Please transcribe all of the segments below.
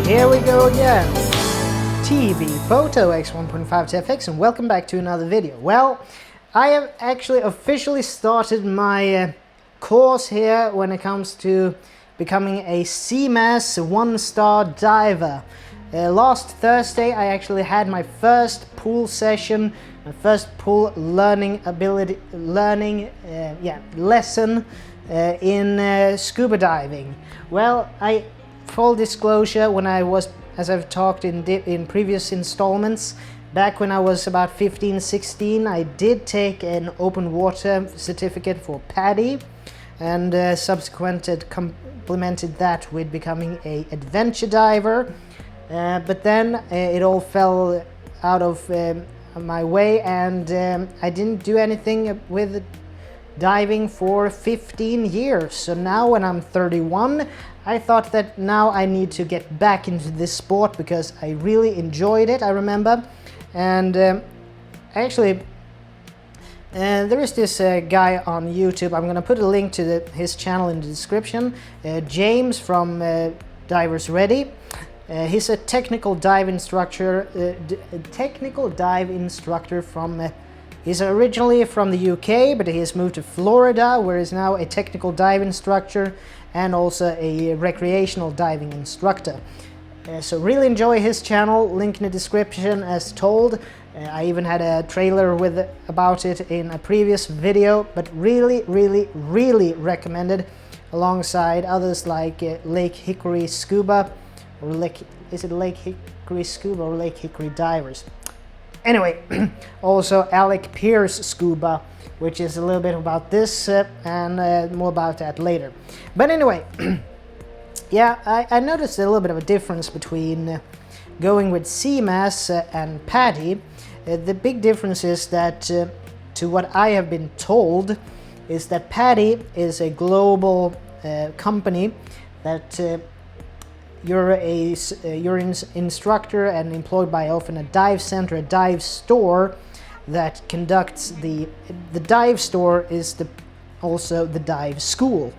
Here we go again. T.B.Photo X1.5 TFX, and welcome back to another video. Well, I have actually officially started my course here when it comes to becoming a CMAS 1-star diver. Last Thursday I actually had my first pool session, my first pool lesson in scuba diving. Well, full disclosure, when I was, as I've talked in previous installments, back when I was about 15-16, I did take an open water certificate for PADI, and subsequently complemented that with becoming a adventure diver. But then it all fell out of my way, and I didn't do anything with diving for 15 years. So now when I'm 31, I thought that now I need to get back into this sport because I really enjoyed it, I remember. And actually, there is this guy on YouTube. I'm gonna put a link to his channel in the description. James from Divers Ready. He's a technical dive instructor. From. He's originally from the UK, but he has moved to Florida, where he's now a technical dive instructor and also a recreational diving instructor. So really enjoy his channel. Link in the description, as told. I even had a trailer about it in a previous video, but really recommended, alongside others like Lake Hickory Scuba, or Lake Hickory Scuba or Lake Hickory Divers? Anyway, also Alec Peirce Scuba, which is a little bit about this and more about that later. But anyway, yeah, I noticed a little bit of a difference between going with CMAS and PADI. The big difference is that, to what I have been told, is that PADI is a global company that you're an instructor and employed by often a dive center, a dive store that conducts the dive store is also the dive school.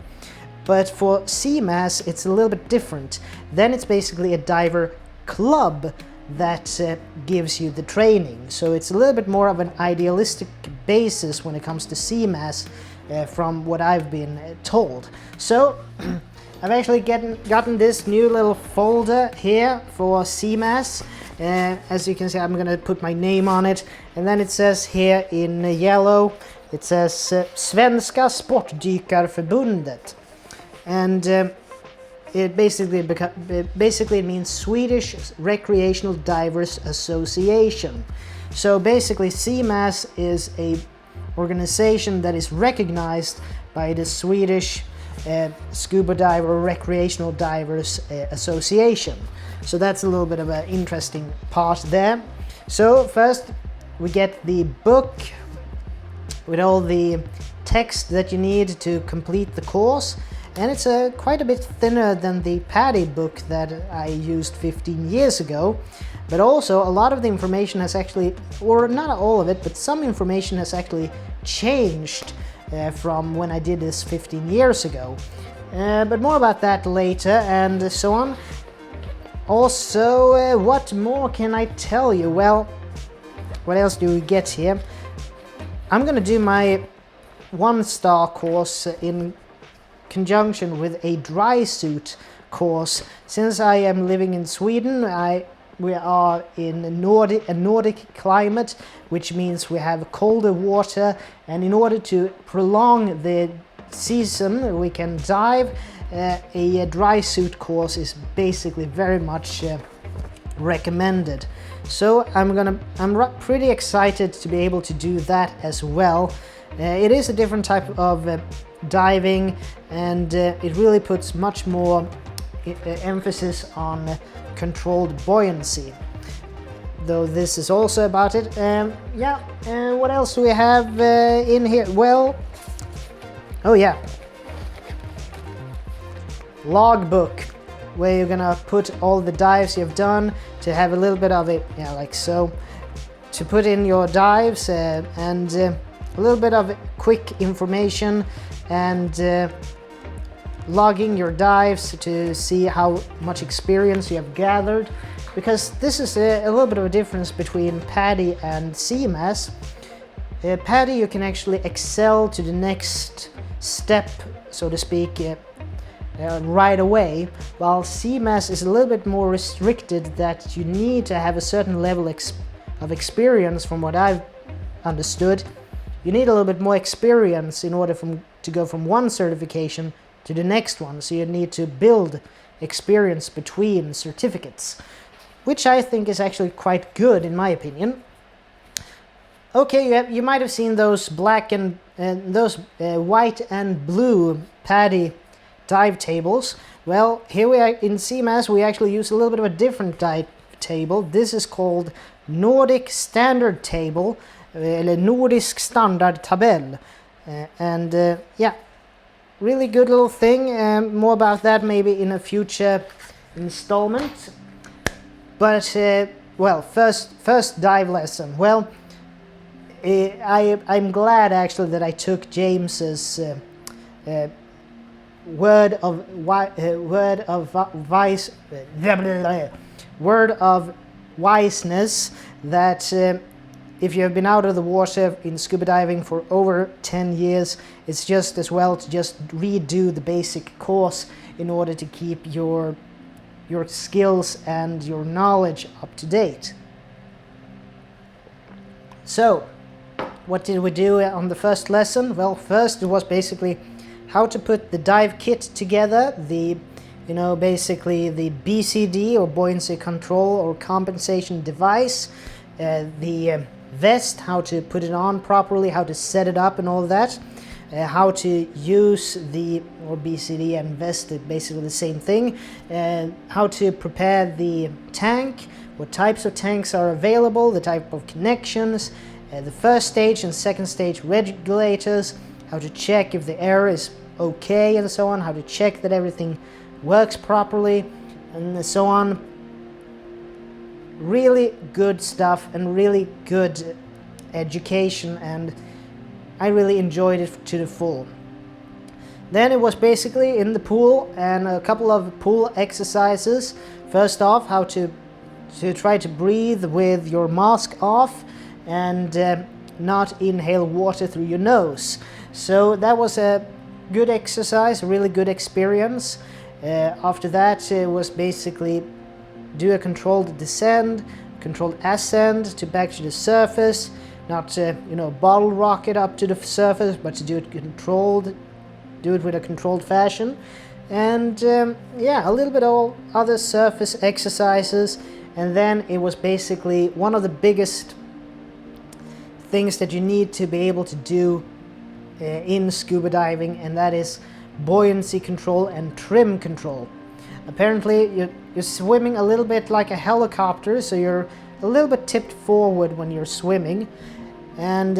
But for CMAS it's a little bit different. Then it's basically a diver club that gives you the training. So it's a little bit more of an idealistic basis when it comes to CMAS, from what I've been told. So I've actually gotten this new little folder here for CMAS. As you can see, I'm gonna put my name on it, and then it says here in yellow, it says Svenska Sportdykarförbundet, and it basically means Swedish Recreational Divers Association. So basically CMAS is a organization that is recognized by the Swedish Scuba Diver Recreational Divers Association. So that's a little bit of an interesting part there. So first we get the book with all the text that you need to complete the course, and it's quite a bit thinner than the PADI book that I used 15 years ago. But also a lot of the information has actually, or not all of it, but some information has actually changed from when I did this 15 years ago. But more about that later and so on. Also, what more can I tell you? Well, what else do we get here? I'm gonna do my 1-star course in conjunction with a dry suit course. Since I am living in Sweden, we are in a Nordic climate, which means we have colder water, and in order to prolong the season we can dive, a dry suit course is basically very much recommended. So I'm pretty excited to be able to do that as well. It is a different type of diving, and it really puts much more emphasis on controlled buoyancy, though this is also about it. Yeah, and what else do we have in here? Well, oh yeah, logbook, where you're gonna put all the dives you've done, to have a little bit of it, yeah, like so, to put in your dives and a little bit of quick information and logging your dives to see how much experience you have gathered, because this is a little bit of a difference between PADI and CMAS. PADI, you can actually excel to the next step, so to speak, right away, while CMAS is a little bit more restricted, that you need to have a certain level of experience. From what I've understood, you need a little bit more experience in order to go from one certification to the next one, so you need to build experience between certificates, which I think is actually quite good in my opinion. Okay, you might have seen those black and those white and blue PADI dive tables. Well, here we are in CMAS, we actually use a little bit of a different dive table. This is called Nordic Standard Table, eller Nordisk Standardtabell, and yeah, really good little thing. More about that maybe in a future installment. But well, first dive lesson. Well, I'm glad actually that I took James's word of wiseness that if you have been out of the water in scuba diving for over 10 years, it's just as well to just redo the basic course in order to keep your skills and your knowledge up to date. So, what did we do on the first lesson? Well, first it was basically how to put the dive kit together, basically the BCD or buoyancy control or compensation device, the vest, how to put it on properly, how to set it up and all that, how to use the BCD and vest, basically the same thing, how to prepare the tank, what types of tanks are available, the type of connections, the first stage and second stage regulators, how to check if the air is okay and so on, how to check that everything works properly and so on. Really good stuff and really good education, and I really enjoyed it to the full. Then it was basically in the pool and a couple of pool exercises. First off, how to try to breathe with your mask off and not inhale water through your nose. So that was a good exercise, a really good experience. After that, it was basically do a controlled descend, controlled ascend to back to the surface, not bottle rocket up to the surface, but to do it controlled, do it with a controlled fashion. And yeah, a little bit of other surface exercises. And then it was basically one of the biggest things that you need to be able to do in scuba diving, and that is buoyancy control and trim control. Apparently you're swimming a little bit like a helicopter, so you're a little bit tipped forward when you're swimming, and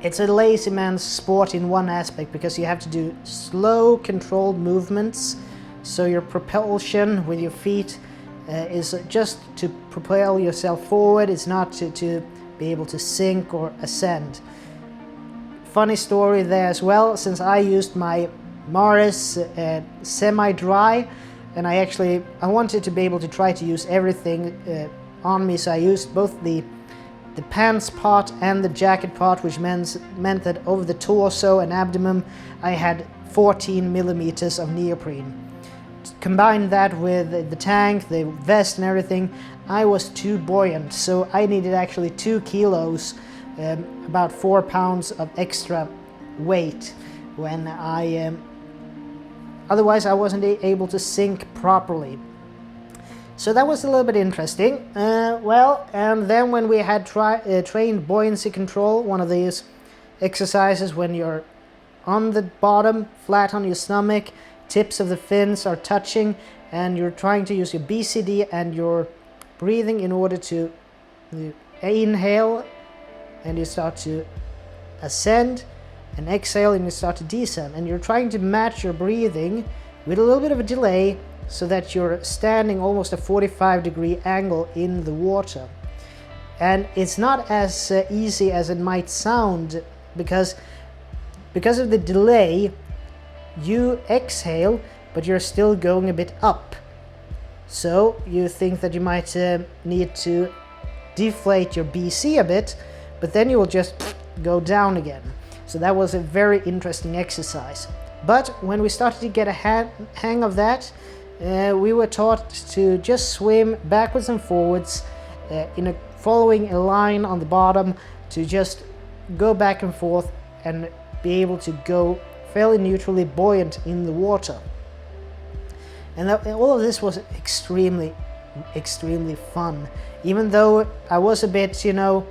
it's a lazy man's sport in one aspect, because you have to do slow controlled movements, so your propulsion with your feet is just to propel yourself forward. It's not to be able to sink or ascend. Funny story there as well, since I used my Maris semi-dry, and I wanted to be able to try to use everything on me, so I used both the pants part and the jacket part, which meant that over the torso and abdomen I had 14 millimeters of neoprene. Combine that with the tank, the vest and everything, I was too buoyant, so I needed actually 2 kilos, about 4 pounds of extra weight when otherwise I wasn't able to sink properly. So that was a little bit interesting. Well, and then when we had trained buoyancy control, one of these exercises when you're on the bottom, flat on your stomach, tips of the fins are touching, and you're trying to use your BCD and your breathing in order to inhale, and you start to ascend, and exhale and you start to descend, and you're trying to match your breathing with a little bit of a delay so that you're standing almost a 45-degree angle in the water. And it's not as easy as it might sound, because of the delay, you exhale, but you're still going a bit up. So you think that you might need to deflate your BC a bit, but then you will just go down again. So that was a very interesting exercise. But when we started to get a hang of that, we were taught to just swim backwards and forwards following a line on the bottom, to just go back and forth and be able to go fairly neutrally buoyant in the water. And all of this was extremely fun. Even though I was a bit, you're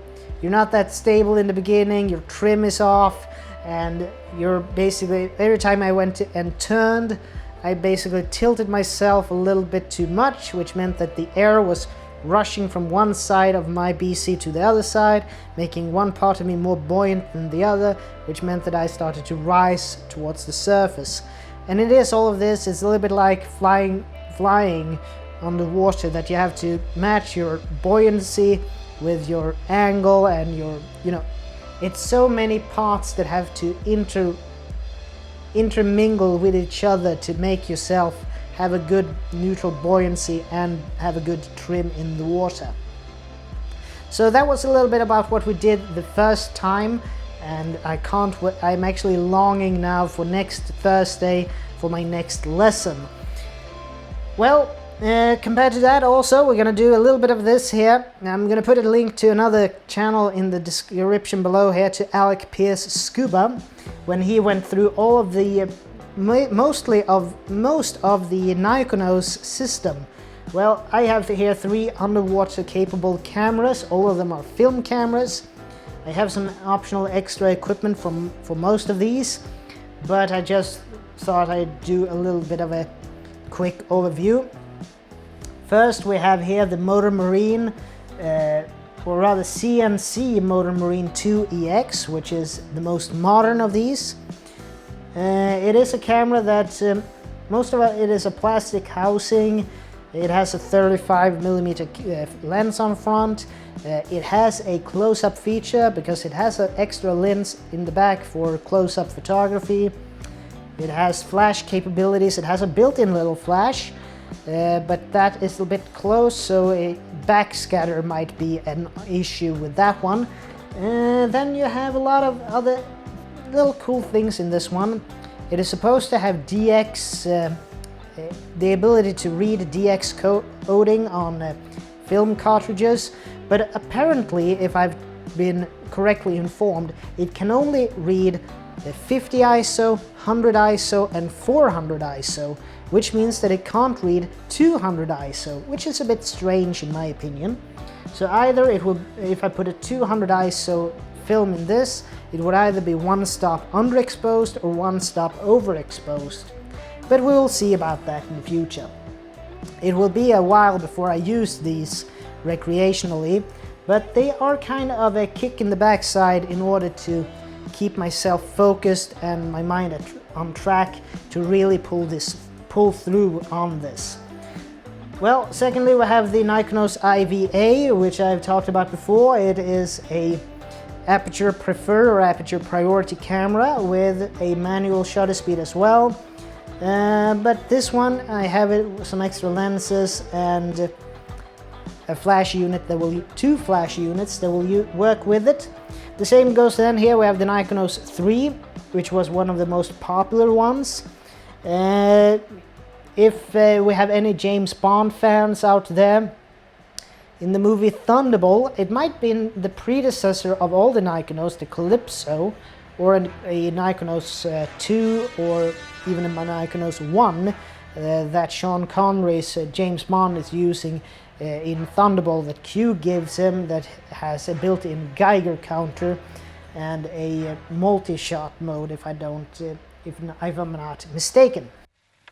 not that stable in the beginning, your trim is off, and you're basically, every time I went and turned, I basically tilted myself a little bit too much, which meant that the air was rushing from one side of my BC to the other side, making one part of me more buoyant than the other, which meant that I started to rise towards the surface. And it is all of this, it's a little bit like flying on the water, that you have to match your buoyancy with your angle and your, it's so many parts that have to intermingle with each other to make yourself have a good neutral buoyancy and have a good trim in the water. So that was a little bit about what we did the first time, and I'm actually longing now for next Thursday for my next lesson. Well, compared to that also, we're going to do a little bit of this here. I'm going to put a link to another channel in the description below here, to Alec Peirce Scuba, when he went through all of the most of the Nikonos system. Well, I have here 3 underwater capable cameras. All of them are film cameras. I have some optional extra equipment for most of these, but I just thought I'd do a little bit of a quick overview. First, we have here the Motor Marine, or rather CNC Motor Marine 2EX, which is the most modern of these. It is a camera that most of it is a plastic housing. It has a 35mm lens on front. It has a close-up feature because it has an extra lens in the back for close-up photography. It has flash capabilities. It has a built-in little flash, but that is a bit close, so a backscatter might be an issue with that one. Then you have a lot of other little cool things in this one. It is supposed to have DX, the ability to read DX coding on film cartridges, but apparently, if I've been correctly informed, it can only read the 50 ISO, 100 ISO and 400 ISO, which means that it can't read 200 ISO, which is a bit strange in my opinion. So either it will, if I put a 200 ISO film in this, it would either be one stop underexposed or one stop overexposed. But we will see about that in the future. It will be a while before I use these recreationally, but they are kind of a kick in the backside in order to keep myself focused and my mind on track to really pull through on this. Well, secondly, we have the Nikonos IVA, which I've talked about before. It is a aperture preferred or aperture priority camera with a manual shutter speed as well. But this one, I have it with some extra lenses and a flash unit that will, 2 flash units that will work with it. The same goes then here. We have the Nikonos 3, which was one of the most popular ones. If we have any James Bond fans out there, in the movie Thunderball, it might be the predecessor of all the Nikonos, the Calypso, or a Nikonos 2, or even a Nikonos 1 that Sean Connery's James Bond is using in Thunderball, that Q gives him, that has a built-in Geiger counter and a multi-shot mode, if I'm not mistaken.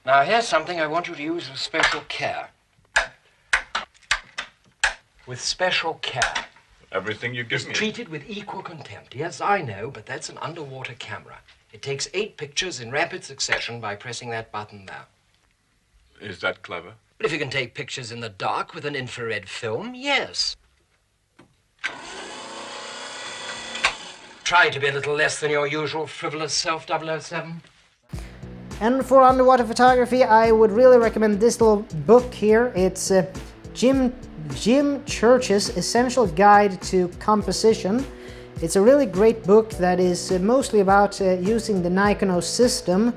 Now here's something I want you to use with special care. With special care. Everything you give me. Treated with equal contempt. Yes, I know, but that's an underwater camera. It takes 8 pictures in rapid succession by pressing that button there. Is that clever? But if you can take pictures in the dark with an infrared film, yes. Try to be a little less than your usual frivolous self, 007. And for underwater photography, I would really recommend this little book here. It's Jim Church's Essential Guide to Composition. It's a really great book that is mostly about using the Nikonos system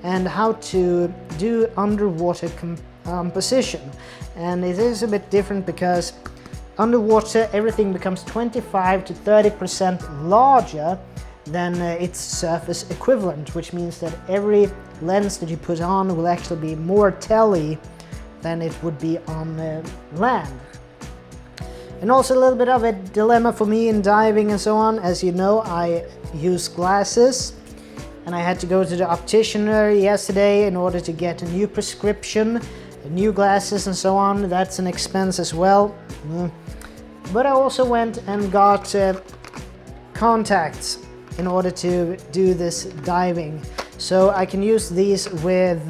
and how to do underwater composition. And it is a bit different because underwater everything becomes 25 to 30% larger than its surface equivalent, which means that every lens that you put on will actually be more telly than it would be on land. And also a little bit of a dilemma for me in diving and so on. As you know, I use glasses, and I had to go to the optician yesterday in order to get a new prescription, new glasses and so on. That's an expense as well. But I also went and got contacts in order to do this diving. So I can use these with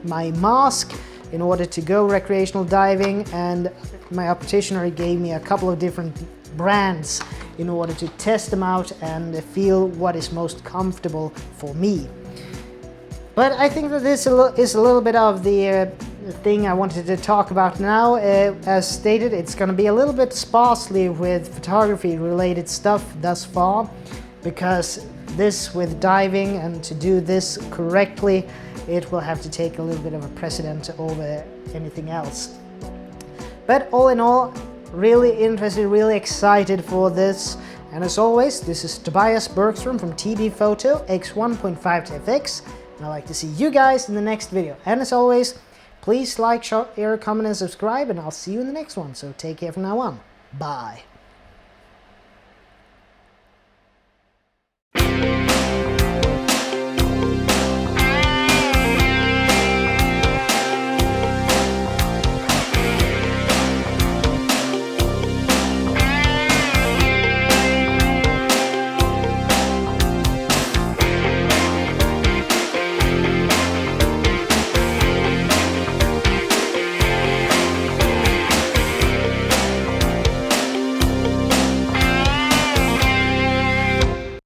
my mask in order to go recreational diving, and my optician gave me a couple of different brands in order to test them out and feel what is most comfortable for me. But I think that this is a little bit of the thing I wanted to talk about now. As stated, it's going to be a little bit sparsely with photography related stuff thus far, because this with diving and to do this correctly, it will have to take a little bit of a precedent over anything else. But all in all, really interested, really excited for this. And as always, this is Tobias Bergström from T.B.Photo X1.5 to FX, and I'd like to see you guys in the next video. And as always, please like, share, comment and subscribe, and I'll see you in the next one. So take care from now on. Bye.